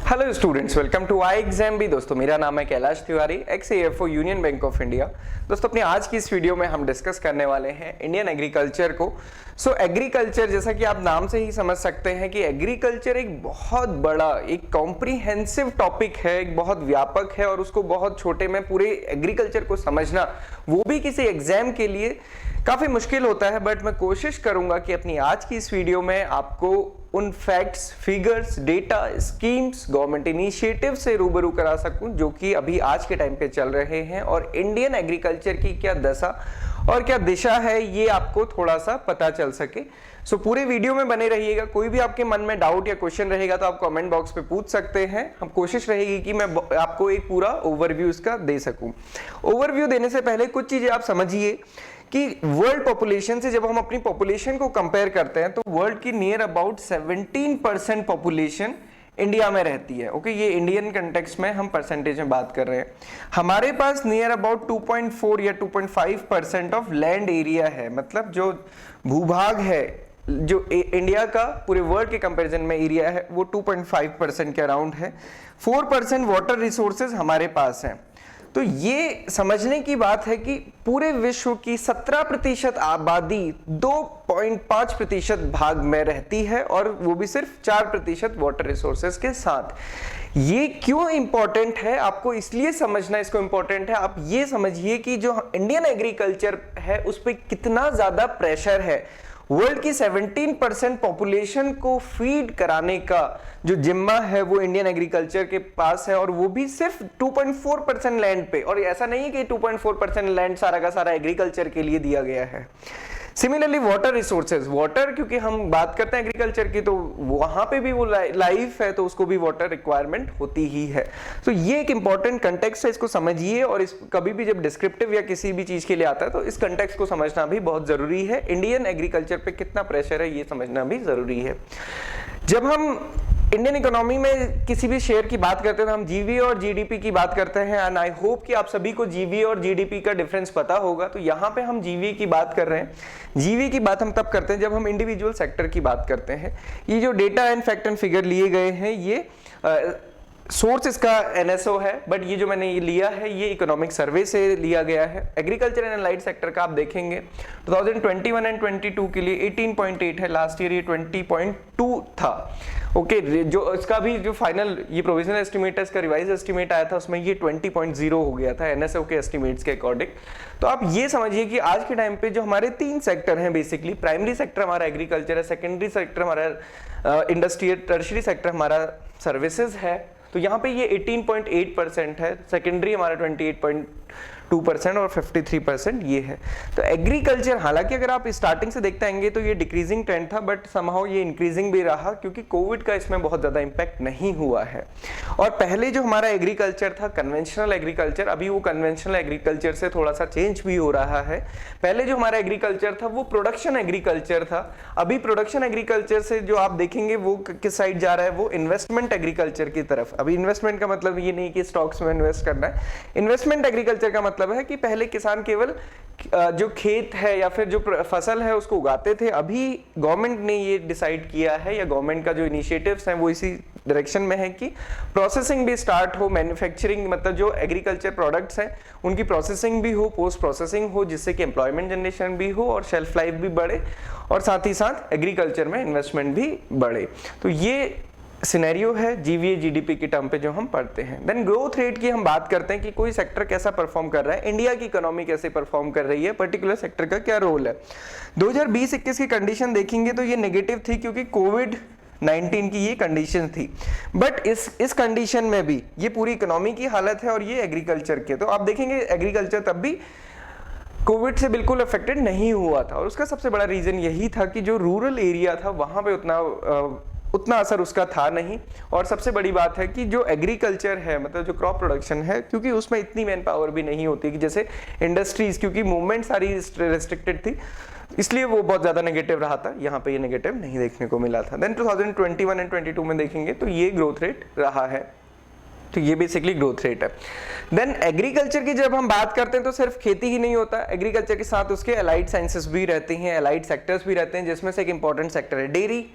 Hello students, welcome to I exam भी। दोस्तों मेरा नाम है Kailash Tiwari, ex AFO Union Bank of India. दोस्तों अपनी आज की इस वीडियो में हम डिस्कस करने वाले हैं इंडियन एग्रीकल्चर को। एग्रीकल्चर, जैसा कि आप नाम से ही समझ सकते हैं कि एग्रीकल्चर एक बहुत बड़ा, एक कॉम्प्रिहेंसिव टॉपिक है, एक बहुत व्यापक है और उसको बहुत छोटे में पूरे एग्रीकल्चर को समझना वो भी किसी एग्जाम के लिए काफी मुश्किल होता है। बट मैं कोशिश करूंगा कि अपनी आज की इस वीडियो में आपको उन facts, figures, data, schemes, government initiative से रूबरू करा सकूं जो कि अभी आज के टाइम पे चल रहे हैं और इंडियन एग्रीकल्चर की क्या दशा और क्या दिशा है ये आपको थोड़ा सा पता चल सके। पूरे वीडियो में बने रहिएगा। कोई भी आपके मन में डाउट या क्वेश्चन रहेगा तो आप कमेंट बॉक्स पे पूछ सकते हैं। हम कोशिश रहेगी कि मैं आपको एक पूरा ओवरव्यू इसका दे सकूं। ओवरव्यू देने से पहले कुछ चीजें आप समझिए कि वर्ल्ड पॉपुलेशन से जब हम अपनी पॉपुलेशन को कंपेयर करते हैं तो वर्ल्ड की नियर अबाउट 17% पॉपुलेशन इंडिया में रहती है। ओके, ये इंडियन कंटेक्स्ट में हम परसेंटेज में बात कर रहे हैं। हमारे पास नियर अबाउट 2.4 या 2.5% ऑफ लैंड एरिया है, मतलब जो भूभाग है जो इंडिया का पूरे वर्ल्ड के कंपैरिजन में एरिया है वो 2.5% के अराउंड है। 4% वाटर रिसोर्सेज हमारे पास हैं। तो ये समझने की बात है कि पूरे विश्व की 17% आबादी 2.5% भाग में रहती है और वो भी सिर्फ 4% वाटर रिसोर्सेज के साथ। ये क्यों इंपॉर्टेंट है आपको, इसलिए समझना इसको इंपॉर्टेंट है। आप ये समझिए कि जो इंडियन एग्रीकल्चर है उस पर कितना ज्यादा प्रेशर है। वर्ल्ड की 17% पॉपुलेशन को फीड कराने का जो जिम्मा है वो इंडियन एग्रीकल्चर के पास है और वो भी सिर्फ 2.4% लैंड पे। और ऐसा नहीं है कि 2.4% लैंड सारा का सारा एग्रीकल्चर के लिए दिया गया है। सिमिलरली वाटर रिसोर्सेज, वाटर क्योंकि हम बात करते हैं एग्रीकल्चर की तो वहां पे भी वो लाइफ है तो उसको भी वाटर रिक्वायरमेंट होती ही है। तो ये एक इंपॉर्टेंट कंटेक्स्ट है, इसको समझिए। और इस कभी भी जब डिस्क्रिप्टिव या किसी भी चीज के लिए आता है तो इस कंटेक्स्ट को समझना भी बहुत जरूरी है। इंडियन एग्रीकल्चर पे कितना प्रेशर है ये समझना भी जरूरी है। जब हम इंडियन इकोनॉमी में किसी भी शेयर की बात करते हैं तो हम जीवी और जीडीपी की बात करते हैं। एंड आई होप कि आप सभी को जीवी और जीडीपी का डिफरेंस पता होगा। तो यहाँ पे हम जीवी की बात कर रहे हैं। जीवी की बात हम तब करते हैं जब हम इंडिविजुअल सेक्टर की बात करते हैं। ये जो data and fact and figure लिए गए हैं ये सोर्स इसका NSO है, बट ये जो मैंने ये लिया है ये इकोनॉमिक सर्वे से लिया गया है। एग्रीकल्चर एंड अलाइड सेक्टर का आप देखेंगे 2021 एंड 22 के लिए 18.8 है, लास्ट ईयर ये 20.2 था। ओके, जो इसका भी जो फाइनल ये प्रोविजनल एस्टिमेट है, इसका रिवाइज एस्टिमेट आया था उसमें ये 20.0 हो गया था NSO के एस्टिमेट्स के अकॉर्डिंग। तो आप ये समझिए कि आज के टाइम पे जो हमारे 3 सेक्टर हैं बेसिकली, प्राइमरी सेक्टर हमारा एग्रीकल्चर है, सेकेंडरी सेक्टर हमारा इंडस्ट्री, टर्शरी सेक्टर हमारा सर्विसेज है। तो यहाँ पे ये 18.8% है, सेकेंडरी हमारा 28.2% और 53% ये है। तो एग्रीकल्चर, हालांकि अगर आप स्टार्टिंग से देखते आएंगे तो ये डिक्रीजिंग ट्रेंड था, बट समहाउ ये इंक्रीजिंग भी रहा क्योंकि कोविड का इसमें बहुत ज्यादा इंपैक्ट नहीं हुआ है। और पहले जो हमारा एग्रीकल्चर था कन्वेंशनल एग्रीकल्चर, अभी वो कन्वेंशनल एग्रीकल्चर से थोड़ा सा चेंज भी हो रहा है। पहले जो हमारा एग्रीकल्चर था वो प्रोडक्शन एग्रीकल्चर था। अभी प्रोडक्शन एग्रीकल्चर से जो आप देखेंगे वो किस साइड जा रहा है, वो इन्वेस्टमेंट एग्रीकल्चर की तरफ। अभी इन्वेस्टमेंट का मतलब ये नहीं कि स्टॉक्स में इन्वेस्ट करना है। इन्वेस्टमेंट एग्रीकल्चर का मतलब है कि पहले किसान केवल जो खेत है या फिर जो फसल है उसको उगाते थे। अभी गवर्नमेंट ने ये डिसाइड किया है या गवर्नमेंट का जो इनिशिएटिव्स हैं वो इसी डायरेक्शन में है कि प्रोसेसिंग भी स्टार्ट हो, मैन्युफैक्चरिंग, मतलब जो एग्रीकल्चर प्रोडक्ट्स हैं उनकी प्रोसेसिंग भी हो, पोस्ट प्रोसेसिंग हो, जिससे कि एम्प्लॉयमेंट जनरेशन भी हो और शेल्फ लाइफ भी बढ़े और साथ ही साथ एग्रीकल्चर में इन्वेस्टमेंट भी बढ़े। तो ये सिनेरियो है जीवीए जीडीपी की टर्म पे जो हम पढ़ते हैं। देन ग्रोथ रेट की हम बात करते हैं कि कोई सेक्टर कैसा परफॉर्म कर रहा है, इंडिया की इकोनॉमी कैसे परफॉर्म कर रही है, पर्टिकुलर सेक्टर का क्या रोल है। 2020-21 की कंडीशन देखेंगे तो ये नेगेटिव थी क्योंकि कोविड-19 की ये कंडीशन थी। बट इस कंडीशन में भी ये पूरी इकोनॉमी की हालत है और ये एग्रीकल्चर के, तो आप देखेंगे एग्रीकल्चर तब भी कोविड से बिल्कुल अफेक्टेड नहीं हुआ था। और उसका सबसे बड़ा रीजन यही था कि जो रूरल एरिया था वहां पे उतना असर उसका था नहीं। और सबसे बड़ी बात है कि जो एग्रीकल्चर है, मतलब जो क्रॉप प्रोडक्शन है, क्योंकि उसमें इतनी मैन पावर भी नहीं होती कि जैसे इंडस्ट्रीज, क्योंकि मूवमेंट सारी रेस्ट्रिक्टेड थी इसलिए वो बहुत ज्यादा नेगेटिव रहा था। यहाँ पे ये नेगेटिव नहीं देखने को मिला था। देन 2021 एंड 22 में देखेंगे तो ये ग्रोथ रेट रहा है। तो ये बेसिकली ग्रोथ रेट है। देन एग्रीकल्चर की जब हम बात करते हैं तो सिर्फ खेती ही नहीं होता, एग्रीकल्चर के साथ उसके अलाइड साइंसेस भी रहते हैं, अलाइड सेक्टर्स भी रहते हैं, जिसमें से एक इंपॉर्टेंट सेक्टर है डेयरी।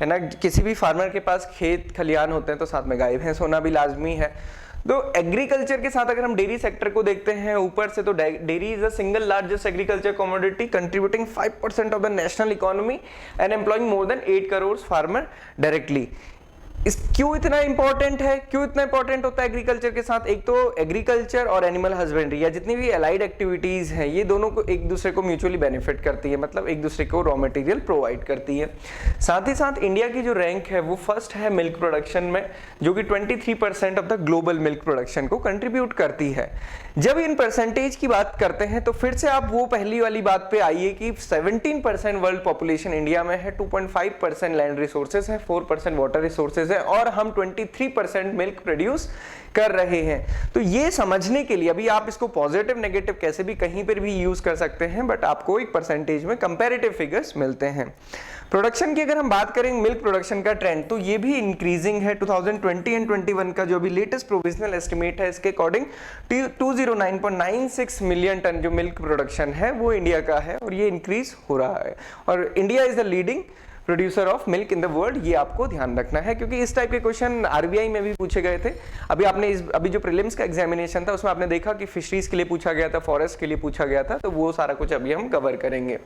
है ना। किसी भी फार्मर के पास खेत खलियान होते हैं तो साथ में गाय भैंस होना भी लाजमी है। तो एग्रीकल्चर के साथ अगर हम डेयरी सेक्टर को देखते हैं ऊपर से, तो dairy is the single largest agriculture commodity contributing 5% of the national economy and employing more than 8 crore farmer directly. क्यों इतना इंपॉर्टेंट है, क्यों इतना इंपॉर्टेंट होता है एग्रीकल्चर के साथ? एक तो एग्रीकल्चर और एनिमल हस्बेंड्री या जितनी भी अलाइड एक्टिविटीज हैं ये दोनों को एक दूसरे को म्यूचुअली बेनिफिट करती है, मतलब एक दूसरे को रॉ मटेरियल प्रोवाइड करती है। साथ ही साथ इंडिया की जो रैंक है वो फर्स्ट है मिल्क प्रोडक्शन में, जो कि 23% of the global milk production को कंट्रीब्यूट करती है। जब इन परसेंटेज की बात करते हैं तो फिर से आप वो पहली वाली बात पे आइए कि 17% वर्ल्ड पॉपुलेशन इंडिया में है, 2.5% लैंड रिसोर्सेज है, 4% वाटर रिसोर्सेज है और हम 23% मिल्क प्रोड्यूस कर रहे हैं। तो ये समझने के लिए अभी आप इसको पॉजिटिव नेगेटिव कैसे भी कहीं पर भी यूज कर सकते हैं, बट आपको एक परसेंटेज में कंपैरेटिव फिगर्स मिलते हैं। प्रोडक्शन की अगर हम बात करें मिल्क प्रोडक्शन का ट्रेंड, तो ये भी इंक्रीजिंग है। 2020 एंड 21 का जो भी लेटेस्ट प्रोविजनल एस्टिमेट है इसके अकॉर्डिंग 209.96 मिलियन टन जो मिल्क प्रोडक्शन है वो इंडिया का है और ये इंक्रीज हो रहा है। और India is the leading producer of milk in the world, ये आपको ध्यान रखना है क्योंकि इस टाइप के क्वेश्चन आरबीआई में भी पूछे गए थे। अभी जो प्रीलिम्स का एग्जामिनेशन था उसमें आपने देखा कि फिशरीज के लिए पूछा गया था, फॉरेस्ट के लिए पूछा गया था, तो वो सारा कुछ अभी हम कवर करेंगे।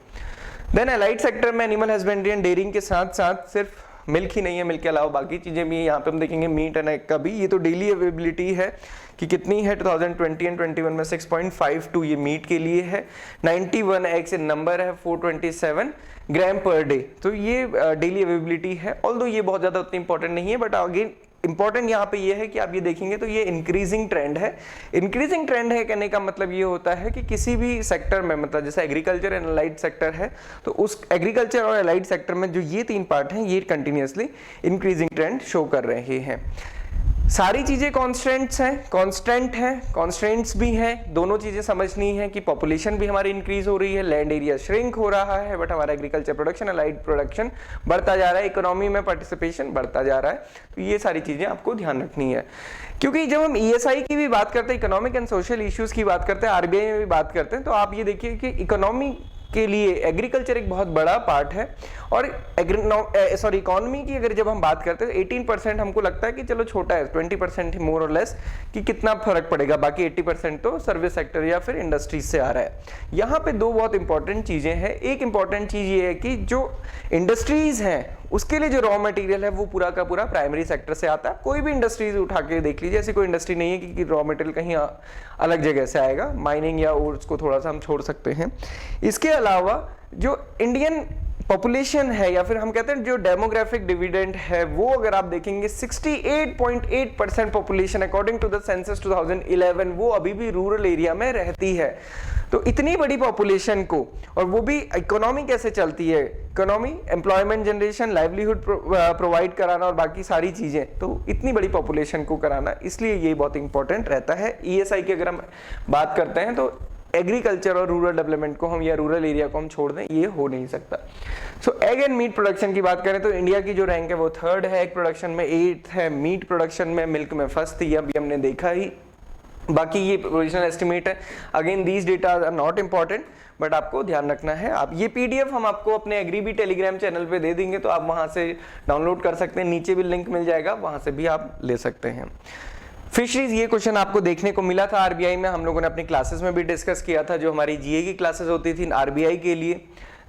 देन एलाइड सेक्टर में एनिमल हस्बेंड्री एंड डेयरिंग के साथ साथ सिर्फ मिल्क ही नहीं है, मिल्क के अलावा बाकी चीजें भी यहाँ पे हम देखेंगे, मीट एंड एग का भी। ये तो डेली अवेलेबिलिटी है कि कितनी है 2020 एंड 21 में 6.52 ये मीट के लिए है, 91 एग्स इन नंबर है, 427 ग्राम पर डे। तो ये डेली अवेलेबिलिटी है, ऑल्दो ये बहुत ज्यादा उतनी इंपॉर्टेंट नहीं है, बट अगेन इंपॉर्टेंट यहाँ पे ये है कि आप ये देखेंगे तो ये इंक्रीजिंग ट्रेंड है। इंक्रीजिंग ट्रेंड है कहने का मतलब ये होता है कि किसी भी सेक्टर में, मतलब जैसे एग्रीकल्चर एंड अलाइड सेक्टर है, तो उस एग्रीकल्चर और अलाइड सेक्टर में जो ये तीन पार्ट हैं ये कंटिन्यूअसली इंक्रीजिंग ट्रेंड शो कर रहे हैं। सारी चीजें कॉन्स्टेंट्स हैं, कांस्टेंट है, कॉन्स्टेंट्स भी हैं, दोनों चीजें समझनी है कि पॉपुलेशन भी हमारी इंक्रीज हो रही है, लैंड एरिया श्रिंक हो रहा है, बट हमारा एग्रीकल्चर प्रोडक्शन, अलाइड प्रोडक्शन बढ़ता जा रहा है, इकोनॉमी में पार्टिसिपेशन बढ़ता जा रहा है। तो ये सारी चीजें आपको ध्यान रखनी है, क्योंकि जब हम ईएसआई की भी बात करते हैं, इकोनॉमिक एंड सोशल इश्यूज की बात करते हैं, आरबीआई में भी बात करते हैं, तो आप ये देखिए कि इकोनॉमी के लिए एग्रीकल्चर एक बहुत बड़ा पार्ट है। और इकोनॉमी की अगर जब हम बात करते हैं 18% हमको लगता है कि चलो छोटा है, 20% मोर और लेस कि कितना फर्क पड़ेगा, बाकी 80% तो सर्विस सेक्टर या फिर इंडस्ट्रीज से आ रहा है। यहाँ पे दो बहुत इंपॉर्टेंट चीजें हैं। एक इंपॉर्टेंट चीज ये है कि जो इंडस्ट्रीज हैं उसके लिए जो रॉ मटेरियल है वो पूरा का पूरा प्राइमरी सेक्टर से आता है। कोई भी इंडस्ट्रीज उठा के देख लीजिए, ऐसी कोई इंडस्ट्री नहीं है कि रॉ मटेरियल कहीं अलग जगह से आएगा, माइनिंग या उसको थोड़ा सा हम छोड़ सकते हैं। इसके अलावा जो इंडियन पॉपुलेशन है या फिर हम कहते हैं जो डेमोग्राफिक डिविडेंड है, वो अगर आप देखेंगे 68.8% population according to the census 2011 वो अभी भी रूरल एरिया में रहती है। तो इतनी बड़ी पॉपुलेशन को, और वो भी इकोनॉमी कैसे चलती है, economy, employment generation, livelihood provide कराना और बाकी सारी चीजें, तो इतनी बड़ी पॉपुलेशन को कराना, इसलिए ये बहुत इंपॉर्टेंट रहता है। ईएसआई की अगर हम बात करते हैं तो एग्रीकल्चर और रूरल डेवलपमेंट को हम या रूरल एरिया को हम छोड़ दें, ये हो नहीं सकता। सो एग एंड मीट प्रोडक्शन की बात करें तो इंडिया की जो रैंक है वो 3rd है, एग प्रोडक्शन में 8th है, मीट प्रोडक्शन में, मिल्क में 1st थी, अभी हमने देखा ही। बाकी ये प्रोविजनल एस्टिमेट है, again these data are not important, but आपको ध्यान रखना है। आप ये पीडीएफ हम आपको अपने एग्रीबी टेलीग्राम चैनल पे दे देंगे, तो आप वहां से डाउनलोड कर सकते हैं, नीचे भी लिंक मिल जाएगा, वहां से भी आप ले सकते हैं। फिशरीज, ये क्वेश्चन आपको देखने को मिला था आरबीआई में, हम लोगों ने अपनी क्लासेस में भी डिस्कस किया था, जो हमारी जीए की क्लासेस होती थी आरबीआई के लिए।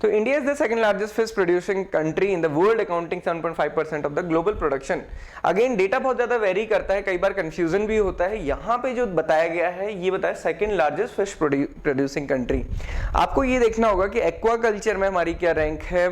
तो India is the second largest fish producing country in the world, accounting 7.5% of the global production. Again data बहुत ज्यादा वेरी करता है, कई बार कंफ्यूजन भी होता है। यहाँ पे जो बताया गया है ये बताया second largest fish producing country. आपको ये देखना होगा कि एक्वाकल्चर में हमारी क्या रैंक है,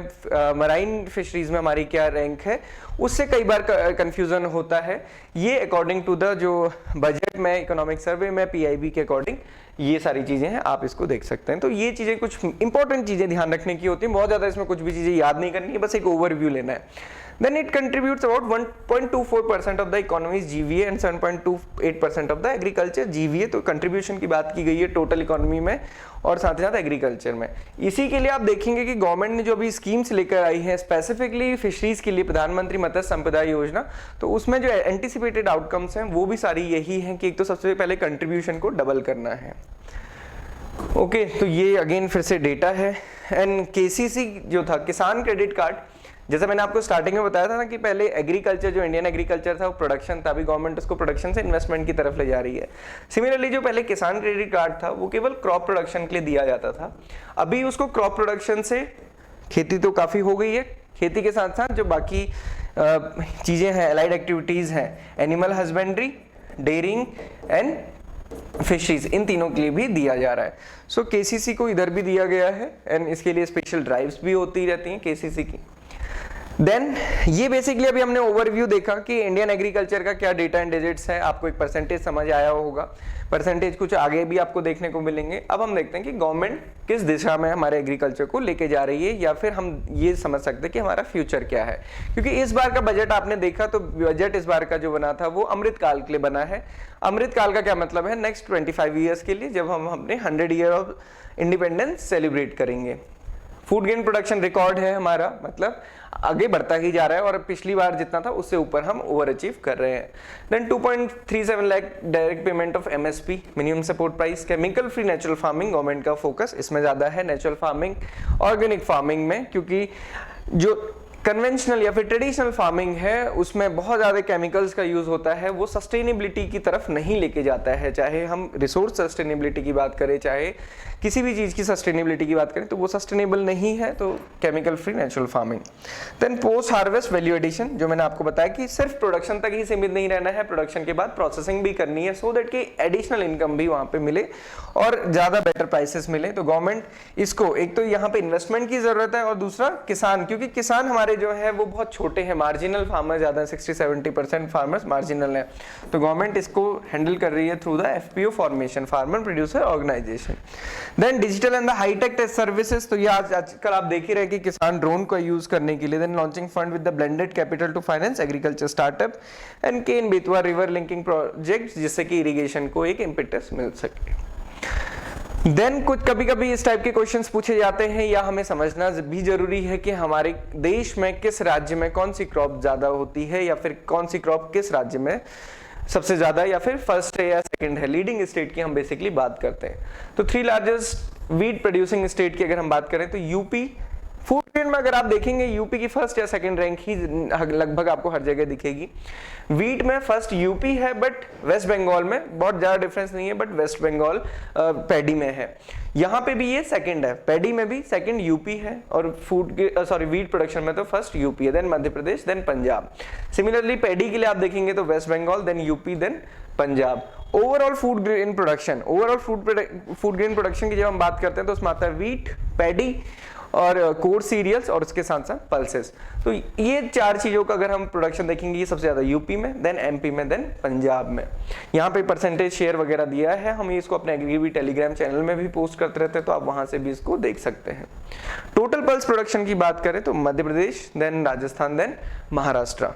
मराइन फिशरीज में हमारी क्या रैंक है, उससे कई बार कंफ्यूजन होता है। ये अकॉर्डिंग टू द जो बजट में, इकोनॉमिक सर्वे में, पीआईबी के अकॉर्डिंग ये सारी चीजें हैं, आप इसको देख सकते हैं। तो ये चीजें कुछ इंपॉर्टेंट चीजें ध्यान रखने की होती हैं, बहुत ज्यादा इसमें कुछ भी चीजें याद नहीं करनी है, बस एक ओवरव्यू लेना है। Then it contributes about 1.24% of the economy's GVA and 7.28% of the agriculture GVA। तो कंट्रीब्यूशन की बात की गई है टोटल इकोनॉमी में और साथ ही साथ एग्रीकल्चर में। इसी के लिए आप देखेंगे कि गवर्नमेंट ने जो अभी स्कीम्स लेकर आई है स्पेसिफिकली फिशरीज के लिए, प्रधानमंत्री मत्स्य संपदा योजना, तो उसमें जो एंटिसिपेटेड आउटकम्स हैं वो भी सारी यही हैं कि एक तो सबसे पहले कंट्रीब्यूशन को डबल करना है। ओके, तो ये अगेन फिर से डेटा है। एंड केसीसी जो था, किसान क्रेडिट कार्ड, जैसे मैंने आपको स्टार्टिंग में बताया था ना कि पहले एग्रीकल्चर, जो इंडियन एग्रीकल्चर था वो प्रोडक्शन था, अभी गवर्नमेंट उसको प्रोडक्शन से इन्वेस्टमेंट की तरफ ले जा रही है। सिमिलरली जो पहले किसान क्रेडिट कार्ड था वो केवल क्रॉप प्रोडक्शन के लिए दिया जाता था, अभी उसको क्रॉप प्रोडक्शन से, खेती तो काफी हो गई है, खेती के साथ साथ जो बाकी चीजें हैं, एलाइड एक्टिविटीज हैं, animal husbandry, dairying and fisheries, इन तीनों के लिए भी दिया जा रहा है। सो केसीसी को इधर भी दिया गया है एंड इसके लिए स्पेशल ड्राइव्स भी होती रहती हैं केसीसी की। देन ये बेसिकली अभी हमने ओवरव्यू देखा कि इंडियन एग्रीकल्चर का क्या डेटा एंड डिजिट्स है, आपको एक परसेंटेज समझ आया होगा, परसेंटेज कुछ आगे भी आपको देखने को मिलेंगे। अब हम देखते हैं कि गवर्नमेंट किस दिशा में हमारे एग्रीकल्चर को लेके जा रही है, या फिर हम ये समझ सकते हैं कि हमारा फ्यूचर क्या है। क्योंकि इस बार का बजट आपने देखा तो बजट इस बार का जो बना था वो अमृतकाल के लिए बना है। अमृतकाल का क्या मतलब है? नेक्स्ट 25 ईयर्स के लिए, जब हम अपने 100 ईयर ऑफ इंडिपेंडेंस सेलिब्रेट करेंगे। फूड ग्रेन प्रोडक्शन रिकॉर्ड है हमारा, मतलब आगे बढ़ता ही जा रहा है और पिछली बार जितना था उससे ऊपर हम ओवर अचीव कर रहे हैं। Then 2.37 lakh direct payment of MSP, minimum support price. Chemical free natural farming, government का फोकस इसमें ज्यादा है, नेचुरल फार्मिंग, ऑर्गेनिक फार्मिंग में, क्योंकि जो कन्वेंशनल या फिर ट्रेडिशनल फार्मिंग है उसमें बहुत ज़्यादा केमिकल्स का यूज़ होता है, वो सस्टेनेबिलिटी की तरफ नहीं लेके जाता है। चाहे हम रिसोर्स सस्टेनेबिलिटी की बात करें, चाहे किसी भी चीज़ की सस्टेनेबिलिटी की बात करें, तो वो सस्टेनेबल नहीं है, तो chemical free natural farming. Then post harvest value addition, जो मैंने आपको बताया कि सिर्फ प्रोडक्शन तक ही सीमित नहीं रहना है, प्रोडक्शन के बाद प्रोसेसिंग भी करनी है, सो दैट कि एडिशनल इनकम भी वहाँ पे मिले और ज़्यादा बेटर प्राइसेस मिले। तो गवर्नमेंट इसको, एक तो यहाँ पे इन्वेस्टमेंट की ज़रूरत है और दूसरा किसान, क्योंकि किसान हमारे जो है वो बहुत छोटे हैं, मार्जिनल फार्मर ज्यादा है, 60-70% फार्मर्स मार्जिनल है, तो गवर्नमेंट इसको हैंडल कर रही है through the FPO formation, farmer producer organization. Then digital and the hi tech test services, तो ये आजकल आप देख ही रहे कि किसान ड्रोन का यूज करने के लिए। Then launching fund with the blended capital to finance agriculture startup and Ken Betwa river linking project, जिससे कि इरिगेशन को एक इम्पेटस मिल सके। देन कुछ कभी कभी इस टाइप के क्वेश्चंस पूछे जाते हैं, या हमें समझना भी जरूरी है कि हमारे देश में किस राज्य में कौन सी क्रॉप ज्यादा होती है, या फिर कौन सी क्रॉप किस राज्य में सबसे ज्यादा, या फिर फर्स्ट है या सेकंड है। लीडिंग स्टेट की हम बेसिकली बात करते हैं, तो 3 लार्जेस्ट वीट प्रोड्यूसिंग स्टेट की अगर हम बात करें तो यूपी। फूड ग्रेन में अगर आप देखेंगे यूपी की फर्स्ट या सेकंड रैंक ही लगभग आपको हर जगह दिखेगी। वीट में फर्स्ट यूपी है, बट वेस्ट बंगाल में बहुत ज्यादा डिफरेंस नहीं है, बट वेस्ट बंगाल पैडी में है। यहाँ पे भी ये सेकंड है, पैडी में भी सेकंड यूपी है, और वीट प्रोडक्शन में तो फर्स्ट यूपी है, then Madhya Pradesh, then Punjab. Similarly paddy के लिए आप देखेंगे तो West Bengal, then UP, then Punjab. Overall food grain production, food grain production की जब हम बात करते हैं तो उसमें आता है वीट, पैडी और कोर सीरियल्स, और उसके साथ साथ पल्सेस। तो ये 4 चीजों का अगर हम प्रोडक्शन देखेंगे, ये सबसे ज्यादा यूपी में, देन एमपी में, देन पंजाब में। यहाँ पे परसेंटेज शेयर वगैरह दिया है, हम इसको अपने एग्रीबी टेलीग्राम चैनल में भी पोस्ट करते रहते हैं, तो आप वहां से भी इसको देख सकते हैं। टोटल पल्स प्रोडक्शन की बात करें तो Madhya Pradesh, then Rajasthan, then Maharashtra.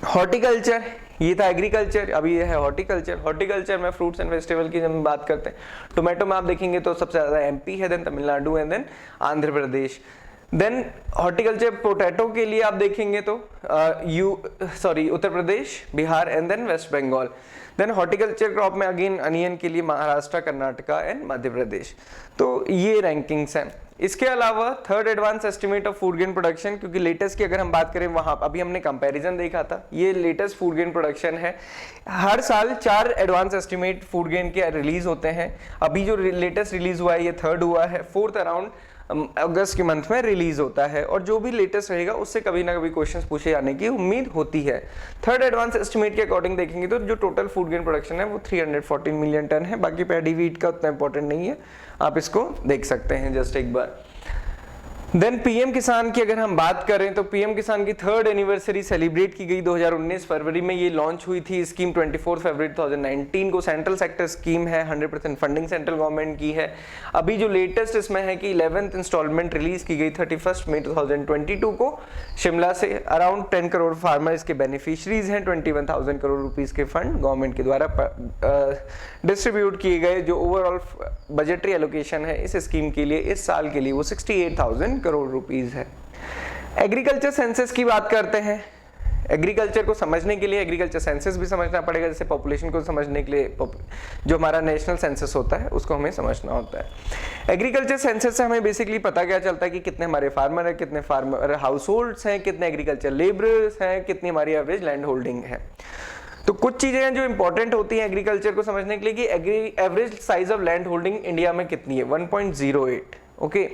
Horticulture, ये था एग्रीकल्चर, अभी ये है हॉर्टिकल्चर। हॉर्टिकल्चर में फ्रूट्स एंड वेजिटेबल की जब हम बात करते हैं, टोमेटो में आप देखेंगे तो सबसे ज्यादा एमपी है, then Tamil Nadu and then Andhra Pradesh. Then horticulture potato के लिए आप देखेंगे तो Uttar Pradesh, Bihar and then West Bengal. Then horticulture crop में अगेन अनियन के लिए महाराष्ट्र, कर्नाटका एंड मध्य प्रदेश। तो ये रैंकिंग्स हैं। इसके अलावा third advance estimate of food grain production, क्योंकि लेटेस्ट की अगर हम बात करें, वहां अभी हमने कंपैरिजन देखा था, ये लेटेस्ट फूड ग्रेन प्रोडक्शन है। हर साल 4 एडवांस एस्टिमेट फूड ग्रेन के रिलीज होते हैं। अभी जो लेटेस्ट रिलीज हुआ है ये 3rd हुआ है, 4th अराउंड अगस्त के मंथ में रिलीज होता है, और जो भी लेटेस्ट रहेगा उससे कभी ना कभी क्वेश्चंस पूछे जाने की उम्मीद होती है। थर्ड एडवांस एस्टिमेट के अकॉर्डिंग देखेंगे तो जो टोटल फूड ग्रेन प्रोडक्शन है वो 314 मिलियन टन है। बाकी पैडी व्हीट का उतना इंपॉर्टेंट नहीं है, आप इसको देख सकते हैं जस्ट एक बार। देन पीएम किसान की अगर हम बात करें तो पीएम किसान की 3rd एनिवर्सरी सेलिब्रेट की गई 2019 फरवरी में। ये लॉन्च हुई थी स्कीम 24 फरवरी 2019 को। सेंट्रल सेक्टर स्कीम है, 100% फंडिंग सेंट्रल गवर्नमेंट की है। अभी जो लेटेस्ट इसमें है कि 11th इंस्टॉलमेंट रिलीज की गई 31 मई 2022 को शिमला से। अराउंड 10 करोड़ फार्मर इसके बेनिफिशरीज हैं। 21,000 करोड़ रुपीस के फंड गवर्नमेंट के द्वारा डिस्ट्रीब्यूट किए गए। जो ओवरऑल बजटरी एलोकेशन है इस स्कीम के लिए इस साल के लिए वो 68,000 करोड़ रुपीस है। एग्रीकल्चर सेंसस की बात करते हैं। एग्रीकल्चर को समझने के लिए एग्रीकल्चर सेंसस भी समझना पड़ेगा, जैसे पॉपुलेशन को समझने के लिए जो हमारा नेशनल सेंसस होता है उसको हमें समझना होता है। एग्रीकल्चर सेंसस से हमें बेसिकली पता क्या चलता है कि कितने हमारे फार्मर हैं, कितने फार्मर हाउस होल्ड्स हैं, कितने एग्रीकल्चर लेबरर्स हैं, कितनी हमारी एवरेज लैंड होल्डिंग है। तो कुछ चीजें हैं जो इंपॉर्टेंट होती हैं एग्रीकल्चर को समझने के लिए कि average size of land holding India में कितनी है, 1.08। ओके,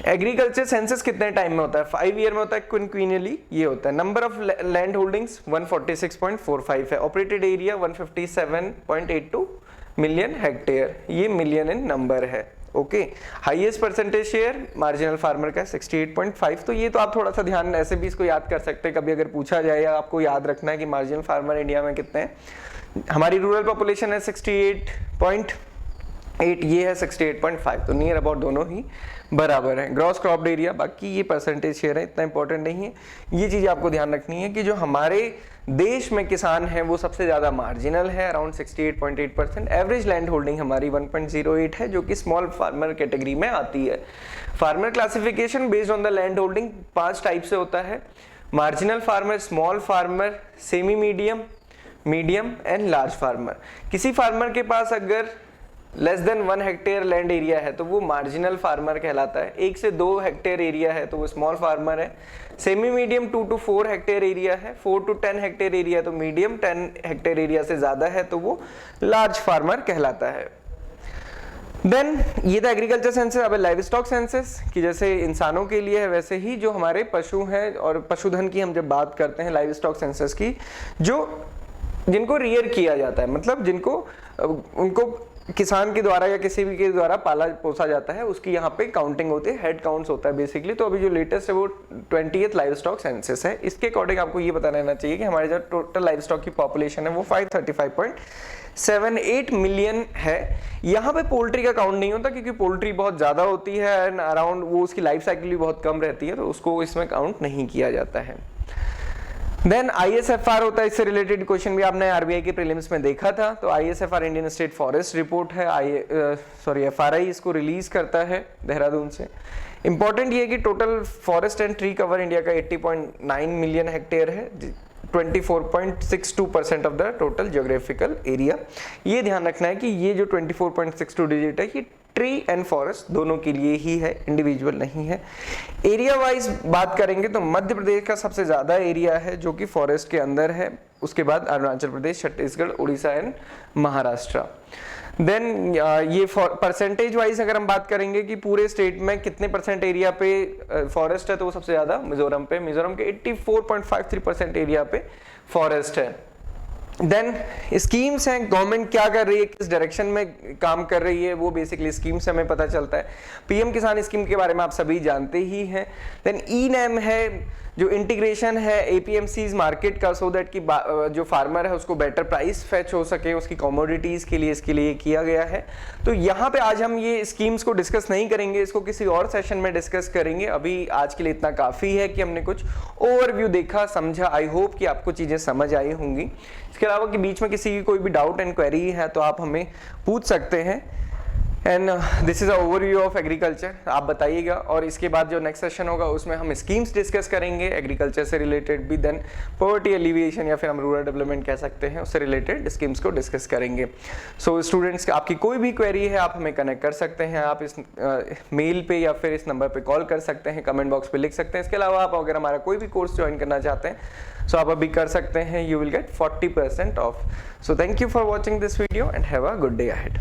एग्रीकल्चर सेंसस कितने टाइम में होता है, 5 ईयर में होता है क्विनक्विनियली, ये होता है। नंबर ऑफ लैंड होल्डिंग्स 146.45 है। ऑपरेटेड एरिया 157.82 मिलियन हेक्टेयर, ये मिलियन इन नंबर है। Okay, highest percentage share marginal farmer का 68.5। तो ये तो आप थोड़ा सा ध्यान ऐसे भी इसको याद कर सकते हैं, कभी अगर पूछा जाए या आपको याद रखना है कि मार्जिनल फार्मर इंडिया में कितने हैं। हमारी रूरल पॉपुलेशन है 68.8, ये है 68.5, तो नियर अबाउट दोनों ही बराबर है। ग्रॉस क्रॉप्ड एरिया, बाकी ये परसेंटेज शेयर है, इतना इंपॉर्टेंट नहीं है। ये चीज आपको ध्यान रखनी है कि जो हमारे देश में किसान हैं वो सबसे ज्यादा मार्जिनल है, अराउंड 68.8%। एवरेज लैंड होल्डिंग हमारी 1.08 है, जो कि स्मॉल फार्मर कैटेगरी में आती है। Farmer classification based on the land holding 5 type से होता है: marginal farmer, small farmer, semi medium, medium and large farmer. किसी फार्मर के पास अगर less than 1 hectare land area है तो वो मार्जिनल फार्मर कहलाता है। 1 से 2 हेक्टेयर एरिया है तो वो स्मॉल फार्मर है। Semi medium 2 to 4 hectare area है। 4 to 10 हेक्टेयर एरिया तो मीडियम, 10 हेक्टेयर एरिया से ज्यादा है तो वो लार्ज फार्मर कहलाता है। देन ये था एग्रीकल्चर सेंसस। अब लाइव स्टॉक सेंसस कि जैसे इंसानों के लिए है वैसे ही जो हमारे पशु हैं और पशुधन की हम जब बात करते हैं लाइव स्टॉक सेंसस की, जो जिनको रियर किया जाता है, मतलब जिनको उनको किसान के द्वारा या किसी भी के द्वारा पाला पोसा जाता है, उसकी यहाँ पे काउंटिंग होती है, हेड काउंट्स होता है बेसिकली। तो अभी जो लेटेस्ट है वो 20th लाइव स्टॉक सेंसस है। इसके अकॉर्डिंग आपको ये पता रहना चाहिए कि हमारे जो टोटल लाइव स्टॉक की पॉपुलेशन है वो 535.78 मिलियन है। यहाँ पे पोल्ट्री का काउंट नहीं होता क्योंकि पोल्ट्री बहुत ज्यादा होती है एंड अराउंड वो उसकी लाइफ साइकिल भी बहुत कम रहती है, तो उसको इसमें काउंट नहीं किया जाता है। देन ISFR होता है, इससे रिलेटेड क्वेश्चन भी आपने RBI के प्रीलिम्स में देखा था। तो ISFR Indian state forest report है, FRI इसको रिलीज करता है देहरादून से। इंपॉर्टेंट ये है कि total forest and tree cover India का 80.9 मिलियन हेक्टेयर है, 24.62% of the total geographical area. ये ध्यान रखना है कि ये जो 24.62 डिजिट है ये ट्री एंड फॉरेस्ट दोनों के लिए ही है, इंडिविजुअल नहीं है। एरिया वाइज बात करेंगे तो मध्य प्रदेश का सबसे ज्यादा एरिया है जो कि फॉरेस्ट के अंदर है, उसके बाद अरुणाचल प्रदेश, छत्तीसगढ़, उड़ीसा एंड महाराष्ट्र। देन ये परसेंटेज वाइज अगर हम बात करेंगे कि पूरे स्टेट में कितने परसेंट एरिया पे फॉरेस्ट है, तो वो सबसे ज्यादा मिजोरम पे, मिजोरम के 84.53% एरिया पे फॉरेस्ट है। देन स्कीम्स हैं, गवर्नमेंट क्या कर रही है, किस डायरेक्शन में काम कर रही है, वो बेसिकली स्कीम से हमें पता चलता है। पीएम किसान स्कीम के बारे में आप सभी जानते ही हैं। देन ई-नैम है, जो इंटीग्रेशन है एपीएमसीज मार्केट का, सो दैट कि जो फार्मर है उसको बेटर प्राइस फेच हो सके उसकी कमोडिटीज के लिए, इसके लिए किया गया है। तो यहाँ पे आज हम ये स्कीम्स को डिस्कस नहीं करेंगे, इसको किसी और सेशन में डिस्कस करेंगे। अभी आज के लिए इतना काफी है कि हमने कुछ ओवरव्यू देखा, समझा। आई होप कि आपको चीजें समझ आई होंगी। इसके अलावा कि बीच में किसी की कोई भी डाउट एंड क्वेरी है तो आप हमें पूछ सकते हैं। And this is a overview of agriculture, आप बताइएगा। और इसके बाद जो नेक्स्ट सेशन होगा उसमें हम स्कीम्स डिस्कस करेंगे एग्रीकल्चर से रिलेटेड भी, देन पॉवर्टी एलिविएशन या फिर हम रूरल डेवलपमेंट कह सकते हैं, उससे रिलेटेड स्कीम्स को डिस्कस करेंगे। सो स्टूडेंट्स, आपकी कोई भी क्वेरी है आप हमें कनेक्ट कर सकते हैं, आप इस मेल पे या फिर इस नंबर पे कॉल कर सकते हैं, कमेंट बॉक्स पे लिख सकते हैं। इसके अलावा आप अगर हमारा कोई भी कोर्स ज्वाइन करना चाहते हैं सो आप अभी कर सकते हैं, you will get 40% of. So thank you for watching this video and have a good day ahead.